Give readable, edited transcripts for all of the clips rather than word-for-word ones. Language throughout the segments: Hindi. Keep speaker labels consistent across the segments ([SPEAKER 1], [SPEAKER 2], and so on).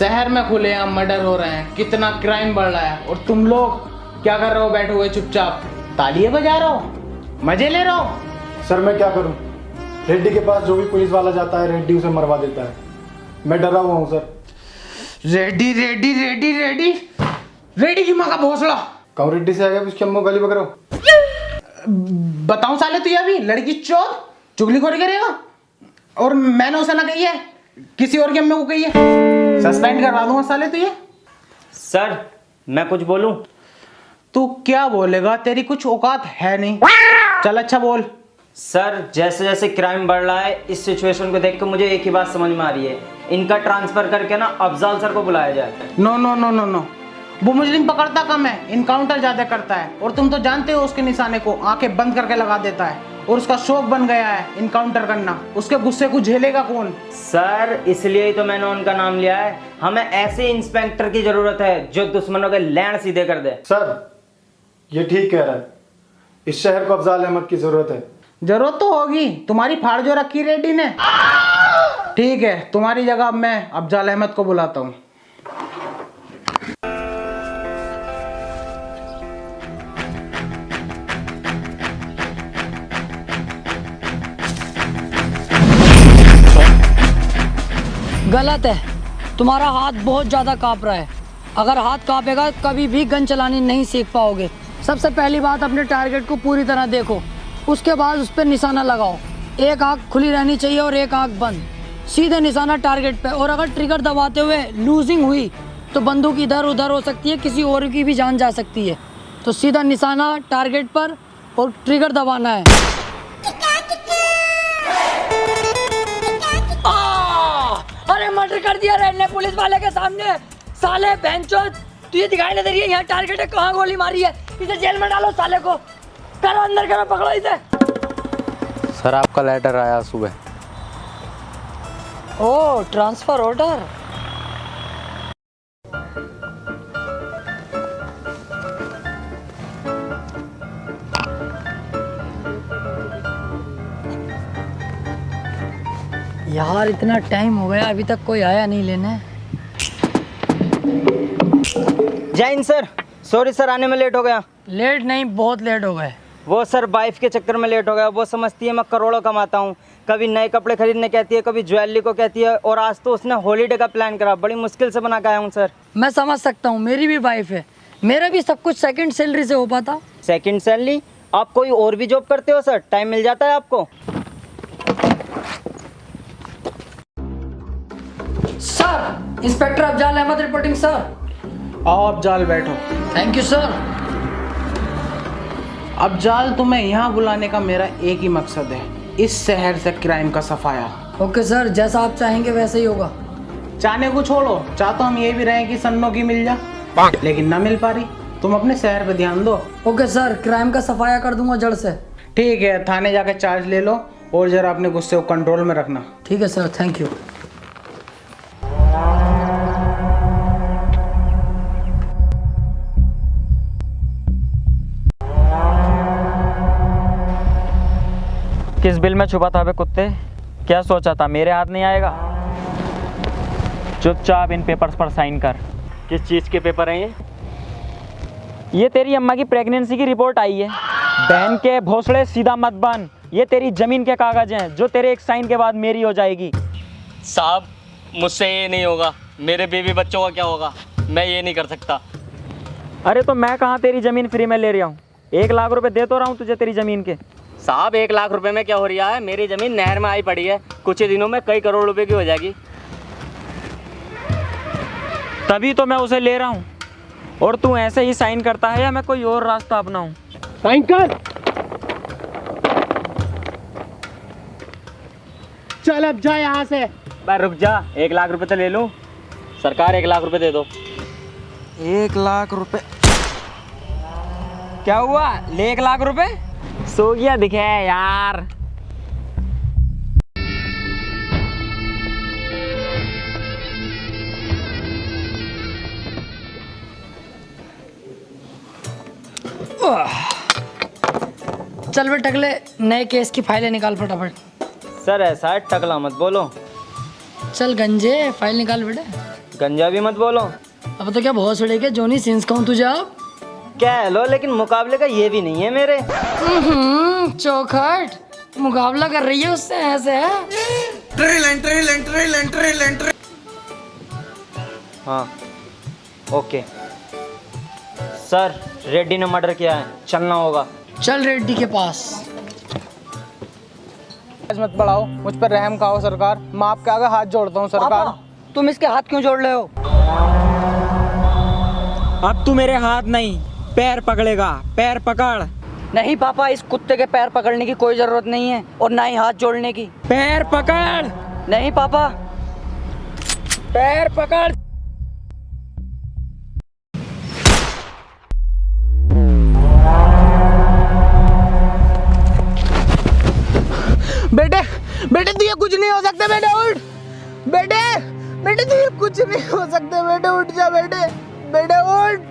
[SPEAKER 1] शहर में खुलेआम मर्डर हो रहे हैं, कितना क्राइम बढ़ रहा है, और तुम लोग क्या कर रहे हो? बैठे हुए चुपचाप तालियां बजा रहे हो, मजे ले रहे हो।
[SPEAKER 2] सर मैं क्या करूं? रेड्डी के पास जो भी पुलिस वाला जाता है रेड्डी उसे मरवा देता है। मैं डरा हुआ हूं सर।
[SPEAKER 1] रेड्डी रेड्डी रेड्डी रेड्डी रेड्डी की माँ का भोसड़ा।
[SPEAKER 2] कहूं रेड्डी से आ गया उसकी अम्मू गाली बकरो।
[SPEAKER 1] बताऊं साले तुझे अभी लड़की चोर चुगलीखोरी करेगा, और मैंने उसे ना कही है, किसी और की अम्मी को कही है। सस्पेंड करवा दूंगा साले तुझे।
[SPEAKER 3] सर मैं कुछ बोलूं?
[SPEAKER 1] तू क्या बोलेगा? तेरी कुछ औकात है नहीं। चल अच्छा बोल।
[SPEAKER 3] सर जैसे जैसे क्राइम बढ़ रहा है, इस सिचुएशन को देख कर मुझे एक ही बात समझ में आ रही है, इनका ट्रांसफर करके ना अफजाल सर को बुलाया जाए।
[SPEAKER 1] No no no no no, वो मुजरिम पकड़ता कम है, इनकाउंटर ज्यादा करता है, और तुम तो जानते हो उसके निशाने को आंखें बंद करके लगा देता है, और उसका शौक बन गया है इनकाउंटर करना। उसके गुस्से को झेलेगा कौन?
[SPEAKER 3] सर इसलिए ही तो मैंने उनका नाम लिया है। हमें ऐसे इंस्पेक्टर की जरूरत है जो दुश्मनों के लैंड सीधे कर दे।
[SPEAKER 2] सर ये ठीक कह रहा है, इस शहर को अफजाल अहमद की जरूरत है।
[SPEAKER 1] जरूरत तो होगी, तुम्हारी फाड़ जो रखी रेड्डी ने। ठीक है, तुम्हारी जगह अब मैं अफजाल अहमद को बुलाता हूँ।
[SPEAKER 4] गलत है, तुम्हारा हाथ बहुत ज़्यादा काँप रहा है। अगर हाथ काँपेगा कभी भी गन चलानी नहीं सीख पाओगे। सबसे पहली बात, अपने टारगेट को पूरी तरह देखो, उसके बाद उस पर निशाना लगाओ। एक आँख खुली रहनी चाहिए और एक आँख बंद, सीधे निशाना टारगेट पे। और अगर ट्रिगर दबाते हुए लूजिंग हुई तो बंदूक इधर उधर हो सकती है, किसी और की भी जान जा सकती है। तो सीधा निशाना टारगेट पर और ट्रिगर दबाना है। अरे मर्डर कर दिया रेड ने पुलिस वाले के सामने। साले बेंचोद, तुझे दिखाई नहीं दे रही है यहाँ टारगेट है, कहाँ गोली मारी है? इसे जेल में डालो साले को। करो अंदर, करो, पकड़ो इसे।
[SPEAKER 5] सर आपका लेटर आया सुबह।
[SPEAKER 4] ओ ट्रांसफर ऑर्डर। यार इतना टाइम हो गया, अभी तक कोई आया नहीं लेने।
[SPEAKER 3] जय हिंद सर। सॉरी सर, आने में लेट हो गया।
[SPEAKER 4] लेट नहीं, बहुत लेट हो गए।
[SPEAKER 3] वो सर वाइफ के चक्कर में लेट हो गया। वो समझती है मैं करोड़ों कमाता हूँ, कभी नए कपड़े खरीदने कहती है, कभी ज्वेलरी को कहती है, और आज तो उसने हॉलीडे का प्लान करा। बड़ी मुश्किल से बना के आया हूँ सर।
[SPEAKER 4] मैं समझ सकता हूँ, मेरी भी वाइफ है, मेरा भी सब कुछ सेकंड सैलरी से हो पाता।
[SPEAKER 3] Second salary? आप कोई और भी जॉब करते हो सर? टाइम मिल जाता है आपको?
[SPEAKER 4] Sir inspector Afzal Ahmed reporting sir.
[SPEAKER 1] आओ अफजाल, बैठो।
[SPEAKER 4] Thank you sir.
[SPEAKER 1] अफजाल, तुम्हें यहाँ बुलाने का मेरा एक ही मकसद है, इस शहर से क्राइम का सफाया।
[SPEAKER 4] ओके सर, जैसा आप चाहेंगे वैसे ही होगा।
[SPEAKER 1] चाहने को छोड़ो, चाहता हम ये भी रहे कि सन्नो की मिल जा, लेकिन ना मिल पा रही। तुम अपने शहर पे ध्यान दो।
[SPEAKER 4] ओके सर, क्राइम का सफाया कर दूंगा जड़ से।
[SPEAKER 1] ठीक है, थाने जाके चार्ज ले लो, और जरा अपने गुस्से को कंट्रोल में रखना।
[SPEAKER 4] ठीक है सर, थैंक यू।
[SPEAKER 6] किस बिल में छुपा था बे कुत्ते? क्या सोचा था मेरे हाथ नहीं आएगा? चुपचाप इन पेपर्स पर साइन कर।
[SPEAKER 3] किस चीज़ के पेपर हैं ये?
[SPEAKER 6] ये तेरी अम्मा की प्रेगनेंसी की रिपोर्ट आई है। बहन के भोसड़े सीधा मत बन। ये तेरी जमीन के कागज हैं जो तेरे एक साइन के बाद मेरी हो जाएगी।
[SPEAKER 7] साहब मुझसे ये नहीं होगा, मेरे बेबी बच्चों का क्या होगा? मैं ये नहीं कर सकता।
[SPEAKER 6] अरे तो मैं कहाँ तेरी ज़मीन फ्री में ले रहा हूँ? 1 लाख रुपए दे तो रहा हूँ तुझे तेरी ज़मीन के।
[SPEAKER 7] साहब 1 लाख रुपए में क्या हो रहा है? मेरी ज़मीन नहर में आई पड़ी है, कुछ ही दिनों में कई करोड़ रुपए की हो जाएगी।
[SPEAKER 6] तभी तो मैं उसे ले रहा हूँ। और तू ऐसे ही साइन करता है या मैं कोई और रास्ता अपनाऊँ?
[SPEAKER 1] साइन कर। चल अब जा यहाँ से।
[SPEAKER 3] पर रुक जा, 1 लाख रुपए तो ले लूँ।
[SPEAKER 7] सरकार 1 लाख रुपए दे दो।
[SPEAKER 6] 1 लाख रुपए? क्या हुआ? ले 1 लाख रुपए? सो गया दिखे यार।
[SPEAKER 4] चल बे टकले, नए केस की फाइलें निकाल फटाफट।
[SPEAKER 3] सर ऐसा है, टकला मत बोलो।
[SPEAKER 4] चल गंजे, फाइल निकाल बेटे।
[SPEAKER 3] गंजा भी मत बोलो।
[SPEAKER 4] अब तो क्या बहुत सड़े के जोनी सिंस कहूँ तुझे अब।
[SPEAKER 3] कह लो, लेकिन मुकाबले का ये भी नहीं है मेरे।
[SPEAKER 4] चौखट मुकाबला कर रही है उससे ऐसे है।
[SPEAKER 3] हाँ ओके सर, रेड्डी ने मर्डर किया है, चलना होगा।
[SPEAKER 4] चल रेड्डी के पास।
[SPEAKER 1] मत बढ़ाओ, मुझ पर रहम खाओ सरकार। मैं आपके आगे हाथ जोड़ता हूँ सरकार।
[SPEAKER 4] पापा, तुम इसके हाथ क्यों जोड़ रहे हो?
[SPEAKER 6] अब तू मेरे हाथ नहीं पैर पकड़ेगा, पैर पकड़।
[SPEAKER 4] नहीं पापा, इस कुत्ते के पैर पकड़ने की कोई जरूरत नहीं है और ना ही हाथ जोड़ने की।
[SPEAKER 6] पैर पकड़।
[SPEAKER 4] नहीं पापा,
[SPEAKER 6] पैर पकड़।
[SPEAKER 1] बेटे बेटे तुझे कुछ नहीं हो सकता, बेटे उठ। बेटे बेटे तुझे कुछ नहीं हो सकता, बेटे उठ जा। बेटे बेटे उठ।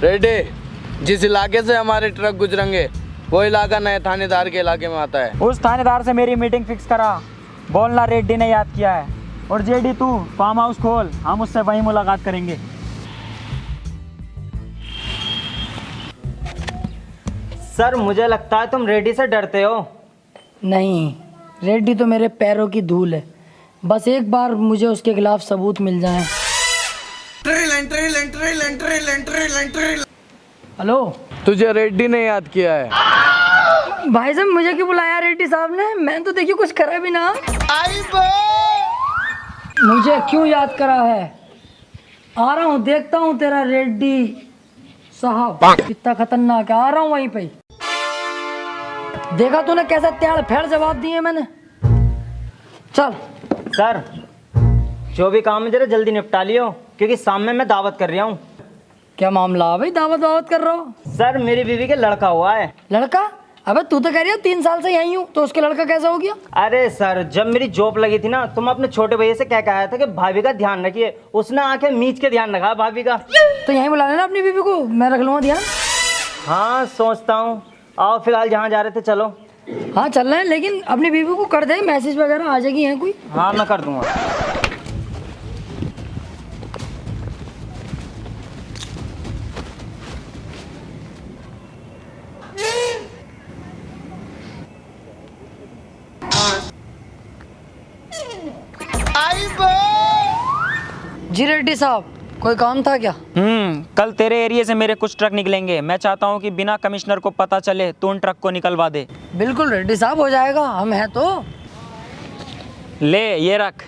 [SPEAKER 5] रेड्डी, जिस इलाके से हमारे ट्रक गुजरेंगे वो इलाका नए थानेदार के इलाके में आता है।
[SPEAKER 6] उस थानेदार से मेरी मीटिंग फिक्स करा। बोलना रेड्डी ने याद किया है। और जेडी तू फार्म हाउस खोल, हम उससे वहीं मुलाकात करेंगे।
[SPEAKER 3] सर मुझे लगता है तुम रेड्डी से डरते हो।
[SPEAKER 4] नहीं, रेड्डी तो मेरे पैरों की धूल है। बस एक बार मुझे उसके खिलाफ सबूत मिल जाए। हेलो,
[SPEAKER 5] तुझे रेड्डी ने याद किया है।
[SPEAKER 4] भाई साहब मुझे क्यों बुलाया रेड्डी साहब ने? मैंने तो देखिए कुछ करा भी ना। मुझे क्यों याद करा है? आ रहा हूँ, देखता हूँ तेरा रेड्डी साहब कितना खतरनाक है। आ रहा हूँ वहीं पे। देखा तूने कैसा त्याड़ फेड़ जवाब दिए मैंने। चल।
[SPEAKER 3] सर जो भी काम है जरा जल्दी निपटा लियो, क्योंकि सामने मैं दावत कर रहा हूँ।
[SPEAKER 4] क्या मामला भाई, दावत दावत कर रहा हो?
[SPEAKER 3] सर मेरी बीवी के लड़का हुआ है।
[SPEAKER 4] लड़का? अबे तू तो कह रही है 3 साल से यहीं हूँ, तो उसके लड़का कैसा हो गया?
[SPEAKER 3] अरे सर जब मेरी जॉब लगी थी ना, तो मैं अपने छोटे भैया से कह के आया था कि भाभी का ध्यान रखिए। उसने आके मीच के ध्यान रखा भाभी का।
[SPEAKER 4] तो यहीं बुला लेना अपनी बीवी को, मैं रख लूँगा ध्यान।
[SPEAKER 3] हाँ सोचता हूँ। आओ फिलहाल जहाँ जा रहे थे चलो।
[SPEAKER 4] हाँ चल रहे हैं, लेकिन अपनी बीवी को कर दे मैसेज वगैरह आ जाएगी है कोई।
[SPEAKER 3] हाँ मैं कर दूंगा।
[SPEAKER 4] जी रेड्डी साहब, कोई काम था क्या?
[SPEAKER 6] कल तेरे एरिया से मेरे कुछ ट्रक निकलेंगे। मैं चाहता हूँ कि बिना कमिश्नर को पता चले तो उन ट्रक को निकलवा दे।
[SPEAKER 4] बिल्कुल रेड्डी साहब, हो जाएगा, हम हैं तो।
[SPEAKER 6] ले ये रख,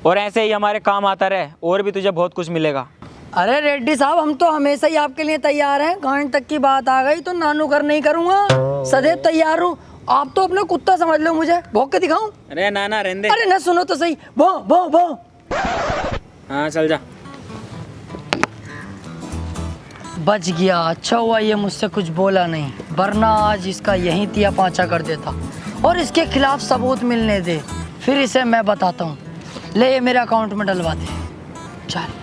[SPEAKER 6] और ऐसे ही हमारे काम आता रहे, और भी तुझे बहुत कुछ मिलेगा।
[SPEAKER 4] अरे रेड्डी साहब, हम तो हमेशा ही आपके लिए तैयार हैं। गांड तक की बात आ गई तो नानू कर नहीं करूँगा, सदैव तैयार हूँ। आप तो अपना कुत्ता समझ लो मुझे। भौंक के दिखाऊं?
[SPEAKER 6] अरे नाना रहने दे।
[SPEAKER 4] अरे ना सुनो तो सही। भौ भौ भौ।
[SPEAKER 6] हाँ चल जा।
[SPEAKER 4] बच गया, अच्छा हुआ ये मुझसे कुछ बोला नहीं, वरना आज इसका यहीं तिया पांचा कर देता। और इसके खिलाफ सबूत मिलने दे, फिर इसे मैं बताता हूँ। ले ये मेरे अकाउंट में डलवा दे। चल।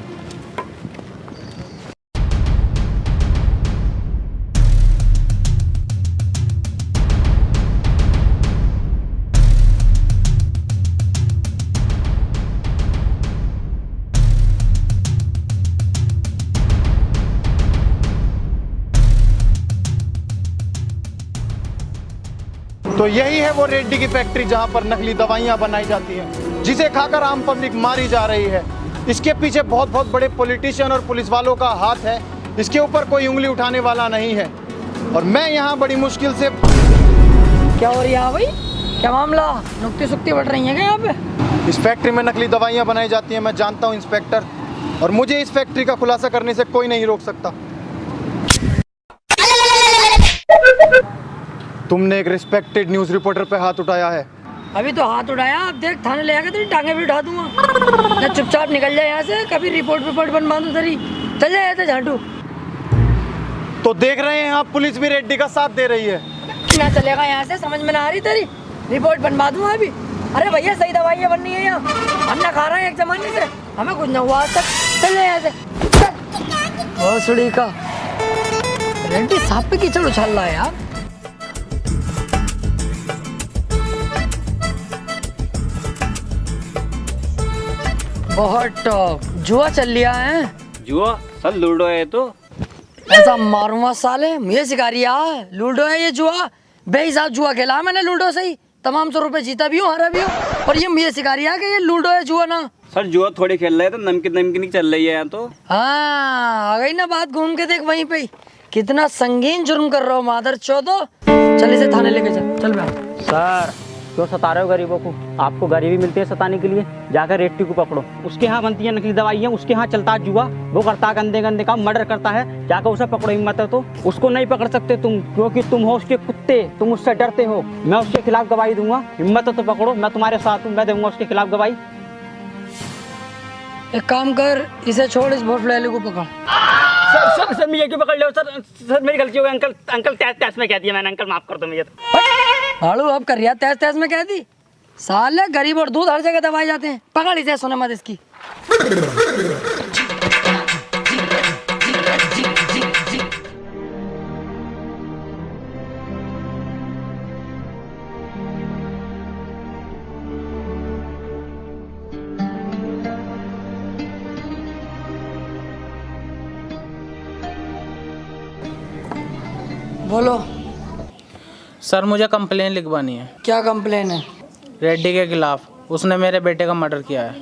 [SPEAKER 2] तो यही है वो रेड्डी की फैक्ट्री जहां पर नकली दवाइयां बनाई जाती हैं, जिसे खाकर आम पब्लिक मारी जा रही है। इसके पीछे बहुत बहुत बड़े पॉलिटिशियन और पुलिस वालों का हाथ है। इसके ऊपर कोई उंगली उठाने वाला नहीं है। और मैं यहाँ बड़ी मुश्किल से।
[SPEAKER 4] क्या हो रही है भाई? क्या मामला? नुक्ती सुक्ती बढ़ रही है क्या यहाँ पे?
[SPEAKER 2] इस फैक्ट्री में नकली दवाइयाँ बनाई जाती हैं, मैं जानता हूँ इंस्पेक्टर, और मुझे इस फैक्ट्री का खुलासा करने से कोई नहीं रोक सकता। तुमने एक रिस्पेक्टेड न्यूज़ रिपोर्टर पे हाथ उठाया है।
[SPEAKER 4] अभी तो हाथ उठाया, अब देख थाने ले आकर तेरी टांगे भी उठा दूंगा। ना चुपचाप निकल जाए यहाँ से, कभी रिपोर्ट बनवा दूँ तेरी। चल जाए तो झाटू।
[SPEAKER 2] तो देख रहे हैं आप, पुलिस भी रेड्डी का साथ दे रही है।
[SPEAKER 4] ना चलेगा यहाँ से, समझ में ना आ रही तेरी। रिपोर्ट बनवा दूंगा अभी। अरे भैया सही दवाइयाँ बननी है यहाँ, हम ना खा रहे हैं एक जमाने से, हमें कुछ ना हुआ आज तक। चल जाए यहाँ से। भोसड़ी का रेड्डी साहब पे कीचड़ उछल रहा है यार। बहुत टॉप। जुआ चल लिया है।
[SPEAKER 6] जुआ सर लूडो है तो।
[SPEAKER 4] ऐसा मारूंगा साले, मुझे सिखा रिया लूडो है ये जुआ। बेहिसाब जुआ खेला है मैंने लूडो से ही, तमाम 100 रुपए जीता भी हूँ, हारा भी हूँ, और ये मुझे सिखा रिया कि ये लूडो है जुआ ना।
[SPEAKER 6] सर जुआ थोड़ी खेल रहे हैं तो नमकीन नमकीन चल रही है यहाँ तो।
[SPEAKER 4] हाँ आ गई ना बात, घूम के देख वहीं पे ही। कितना संगीन जुर्म कर रहा हो मादर चौदो। चल इसे थाने लेके चल बे।
[SPEAKER 6] सर क्यों सता रहे हो गरीबों को? आपको गरीबी मिलती है सताने के लिए। जाकर रेड्डी को पकड़ो, उसके यहाँ बनती है नकली दवाइयाँ, उसके यहाँ चलता है जुआ, वो करता है गंदे गंदे काम, मर्डर करता है। जाकर उसे पकड़ो, हिम्मत है तो। उसको नहीं पकड़ सकते तुम, क्योंकि तुम हो उसके कुत्ते, तुम उससे डरते हो। मैं उसके खिलाफ गवाही दूंगा, हिम्मत है तो पकड़ो, मैं तुम्हारे साथ हूँ, मैं दूंगा उसके खिलाफ गवाही।
[SPEAKER 4] एक काम कर, इसे छोड़, इस भोसले को पकड़।
[SPEAKER 6] सर सर मुझे क्यों पकड़ लो सर? सर मेरी गलती हो गई अंकल। अंकल तैस में कह दिया मैंने, अंकल माफ कर दो मुझे तो।
[SPEAKER 4] हाड़ू अब कर रिया तैस में कह दी। साले गरीब और दूध हर जगह दबाए जाते हैं। पकड़ इसे, सुने मत इसकी। बोलो
[SPEAKER 1] सर मुझे कंप्लेन लिखवानी है।
[SPEAKER 4] क्या कंप्लेन है?
[SPEAKER 1] रेड्डी के खिलाफ, उसने मेरे बेटे का मर्डर किया है।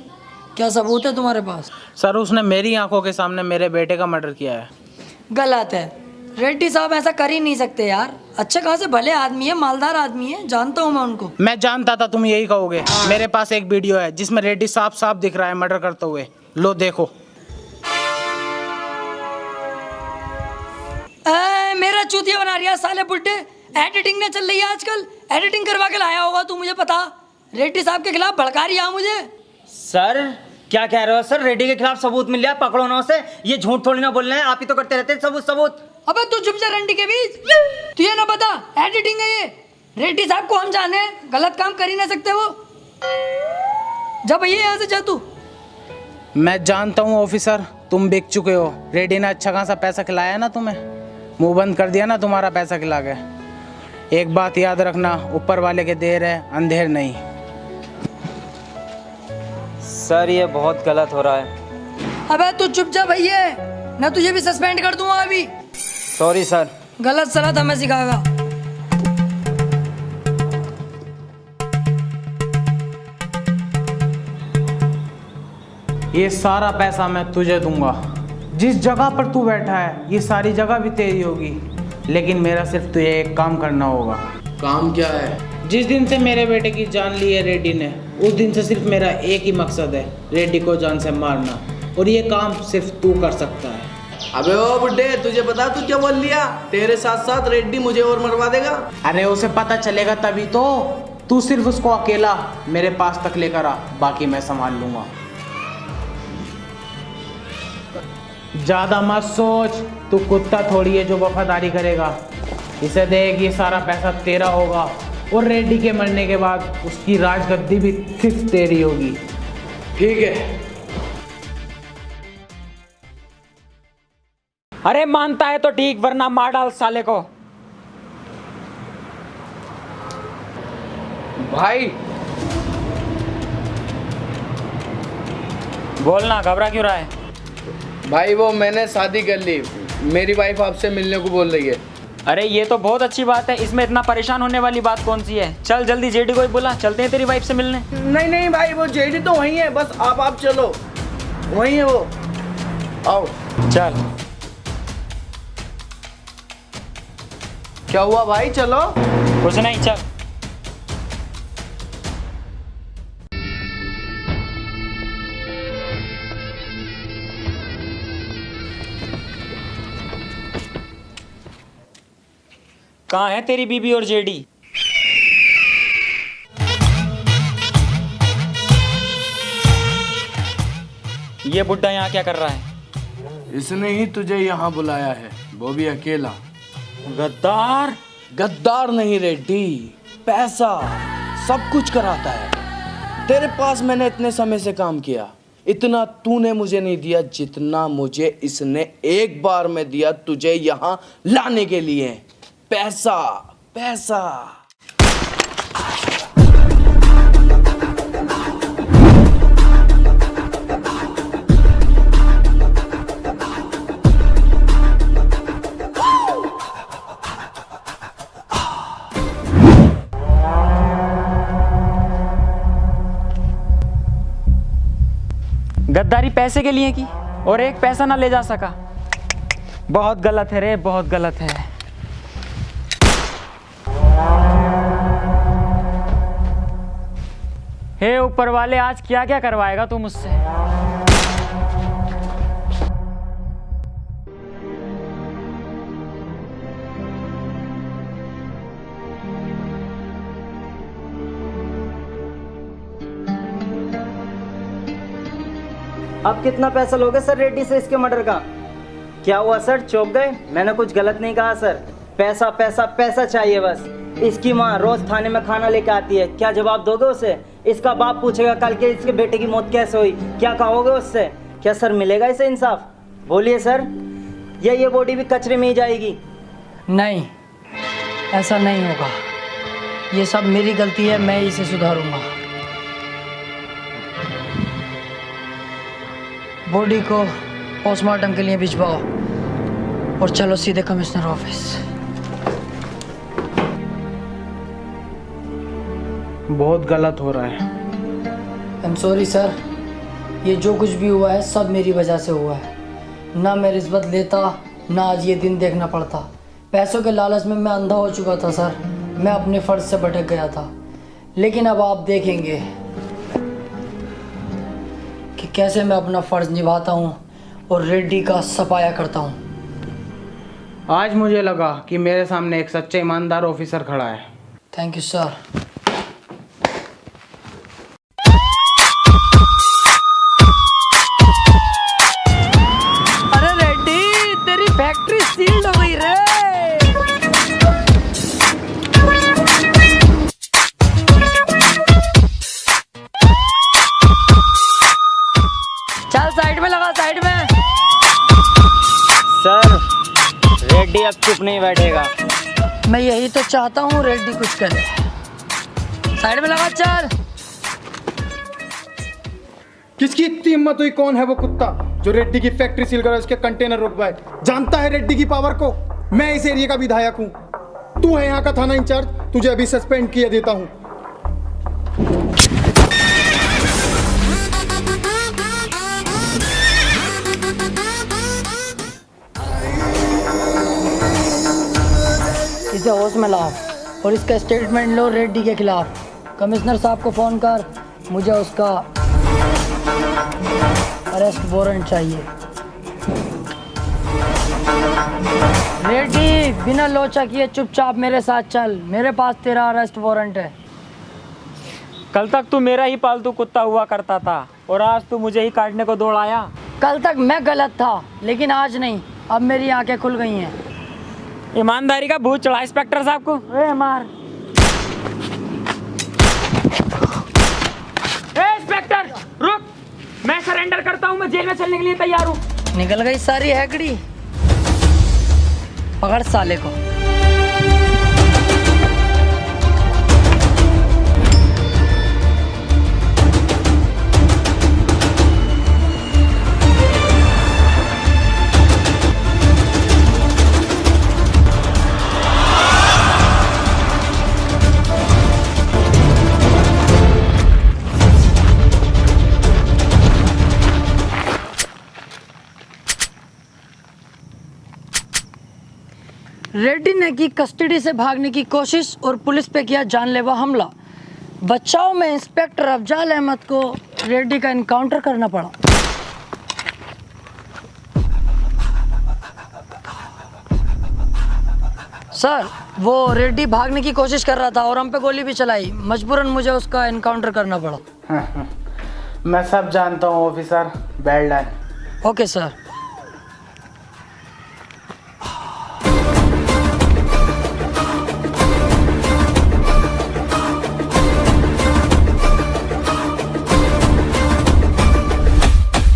[SPEAKER 4] क्या सबूत है तुम्हारे पास?
[SPEAKER 1] सर उसने मेरी आंखों के सामने मेरे बेटे का मर्डर किया है।
[SPEAKER 4] गलत है, रेड्डी साहब ऐसा कर ही नहीं सकते यार। अच्छे खासे भले आदमी है, मालदार आदमी है, जानता हूँ मैं उनको।
[SPEAKER 1] मैं जानता था तुम यही कहोगे। मेरे पास एक वीडियो है जिसमें रेड्डी साफ साफ दिख रहा है मर्डर करते हुए। लो देखो।
[SPEAKER 4] मेरा चूतिया बना रिया साले बुड्ढे। एडिटिंग ने चल रही है आजकल, एडिटिंग करवा के लाया होगा तू, मुझे पता। रेड्डी साहब के खिलाफ भड़का रिया मुझे।
[SPEAKER 3] सर क्या कह रहे हो सर? रेड्डी के खिलाफ सबूत मिल गया, पकड़ो ना उसे। ये झूठ थोड़ी ना बोल रहे हैं, आप ही तो करते रहते हैं सबूत सबूत।
[SPEAKER 4] अबे तू चुप जा रंडी के बीच। तू ये ना बता, एडिटिंग है ये। रेड्डी साहब को हम जाने, गलत काम कर ही ना सकते वो। जा भैया यहाँ से जा तू।
[SPEAKER 1] मैं जानता हूँ ऑफिसर, तुम बिक चुके हो। रेड्डी ने अच्छा खासा पैसा खिलाया ना तुम्हें, मुंह बंद कर दिया ना तुम्हारा पैसा खिला के। एक बात याद रखना, ऊपर वाले के देर है अंधेर नहीं।
[SPEAKER 3] सर ये बहुत गलत हो रहा है।
[SPEAKER 4] अबे तू चुप जा भैया, मैं तुझे भी सस्पेंड कर दूंगा अभी।
[SPEAKER 3] Sorry sir.
[SPEAKER 4] गलत सलाह हमें सिखाएगा।
[SPEAKER 1] ये सारा पैसा मैं तुझे दूंगा। जिस जगह पर तू बैठा है ये सारी जगह भी तेरी होगी, लेकिन मेरा सिर्फ तुझे एक काम करना होगा।
[SPEAKER 5] काम क्या है?
[SPEAKER 1] जिस दिन से मेरे बेटे की जान ली है रेड्डी ने, उस दिन से सिर्फ मेरा एक ही मकसद है, रेड्डी को जान से मारना। और ये काम सिर्फ तू कर सकता है।
[SPEAKER 5] अबे ओ बुड्ढे, तुझे पता तू क्या बोल लिया? तेरे साथ साथ रेड्डी मुझे और मरवा देगा।
[SPEAKER 1] अरे उसे पता चलेगा तभी तो। तू सिर्फ उसको अकेला मेरे पास तक लेकर आ, बाकी मैं संभाल लूंगा। ज्यादा मत सोच, तू कुत्ता थोड़ी है जो वफादारी करेगा। इसे देख, ये सारा पैसा तेरा होगा, और रेड्डी के मरने के बाद उसकी राजगद्दी भी सिर्फ तेरी होगी।
[SPEAKER 5] ठीक है।
[SPEAKER 6] अरे मानता है तो ठीक, वरना मार डाल साले को।
[SPEAKER 5] भाई
[SPEAKER 6] बोलना, घबरा क्यों रहा है?
[SPEAKER 5] भाई वो मैंने शादी कर ली, मेरी वाइफ आपसे मिलने को बोल रही है।
[SPEAKER 6] अरे ये तो बहुत अच्छी बात है, इसमें इतना परेशान होने वाली बात कौन सी है? चल जल्दी जेडी को ही बुला, चलते हैं तेरी वाइफ से मिलने।
[SPEAKER 5] नहीं नहीं भाई, वो जेडी तो वहीं है, बस आप चलो, वहीं है वो। आओ।
[SPEAKER 6] चल।
[SPEAKER 5] क्या हुआ भाई, चलो।
[SPEAKER 6] कुछ नहीं, चल। कहाँ है तेरी बीबी और जेडी? ये बुड्ढा यहाँ क्या कर रहा है?
[SPEAKER 5] इसने ही तुझे यहाँ बुलाया है, वो भी अकेला।
[SPEAKER 6] गद्दार।
[SPEAKER 5] गद्दार नहीं रेड्डी, पैसा सब कुछ कराता है। तेरे पास मैंने इतने समय से काम किया, इतना तूने मुझे नहीं दिया जितना मुझे इसने एक बार में दिया तुझे यहाँ लाने के लिए। पैसा पैसा।
[SPEAKER 6] गद्दारी पैसे के लिए की और एक पैसा ना ले जा सका। बहुत गलत है रे, बहुत गलत है। हे ऊपर वाले, आज क्या क्या करवाएगा तू मुझसे?
[SPEAKER 3] अब कितना पैसा लोगे सर रेड्डी से इसके मर्डर का? क्या हुआ सर, चौंक गए? मैंने कुछ गलत नहीं कहा सर। पैसा पैसा पैसा चाहिए बस। इसकी माँ रोज थाने में खाना लेके आती है, क्या जवाब दोगे उसे? इसका बाप पूछेगा कल के इसके बेटे की मौत कैसे हुई, क्या कहोगे उससे? क्या सर मिलेगा इसे इंसाफ? बोलिए सर, या ये बॉडी भी कचरे में ही जाएगी?
[SPEAKER 4] नहीं, ऐसा नहीं होगा। ये सब मेरी गलती है, मैं इसे सुधारूंगा। बॉडी को पोस्टमार्टम के लिए भिजवाओ और चलो सीधे कमिश्नर ऑफिस।
[SPEAKER 1] बहुत गलत हो रहा है।
[SPEAKER 4] आई एम सॉरी सर, ये जो कुछ भी हुआ है सब मेरी वजह से हुआ है। ना मैं रिश्वत लेता, ना आज ये दिन देखना पड़ता। पैसों के लालच में मैं अंधा हो चुका था सर, मैं अपने फ़र्ज से भटक गया था। लेकिन अब आप देखेंगे कि कैसे मैं अपना फ़र्ज निभाता हूँ और रेड्डी का सफाया करता हूँ।
[SPEAKER 1] आज मुझे लगा कि मेरे सामने एक सच्चा ईमानदार ऑफिसर खड़ा है।
[SPEAKER 4] Thank you sir. अरे रेड्डी, तेरी फैक्ट्री सील्ड हो गई रे। चल साइड में लगा, साइड में।
[SPEAKER 3] सर रेड्डी अब चुप नहीं बैठेगा।
[SPEAKER 4] मैं यही तो चाहता हूँ, रेड्डी कुछ करे। साइड में लगा, चल।
[SPEAKER 2] किसकी इतनी हिम्मत हुई? कौन है वो कुत्ता जो रेड्डी की फैक्ट्री सील कर उसके कंटेनर रुकवाए? जानता है रेड्डी की पावर को? मैं इस एरिया का विधायक हूं, तू है यहाँ का थाना इंचार्ज, तुझे अभी सस्पेंड किए देता हूं।
[SPEAKER 4] इसे होश में लाओ और इसका स्टेटमेंट लो रेड्डी के खिलाफ। कमिश्नर साहब को फ़ोन कर, मुझे उसका अरेस्ट वारंट चाहिए। रेड्डी, बिना लोचा किए चुपचाप मेरे साथ चल, मेरे पास तेरा अरेस्ट वारंट है।
[SPEAKER 6] कल तक तू मेरा ही पालतू कुत्ता हुआ करता था और आज तू मुझे ही काटने को दौड़ आया।
[SPEAKER 4] कल तक मैं गलत था, लेकिन आज नहीं। अब मेरी आंखें खुल गई हैं।
[SPEAKER 6] ईमानदारी का भूत चढ़ा इंस्पेक्टर साहब को। ए मार। ए इंस्पेक्टर रुक, मैं सरेंडर करता हूँ, मैं जेल में चलने के लिए तैयार हूँ।
[SPEAKER 4] निकल गई सारी हैकड़ी। पकड़ साले को। रेड्डी ने की कस्टडी से भागने की कोशिश और पुलिस पे किया जानलेवा हमला। बचाव में इंस्पेक्टर अफजाल अहमद को रेड्डी का एनकाउंटर करना पड़ा। सर, वो रेड्डी भागने की कोशिश कर रहा था और हम पे गोली भी चलाई। मजबूरन मुझे उसका एनकाउंटर करना पड़ा।
[SPEAKER 1] मैं सब जानता हूँ officer, bad line.
[SPEAKER 4] Okay sir.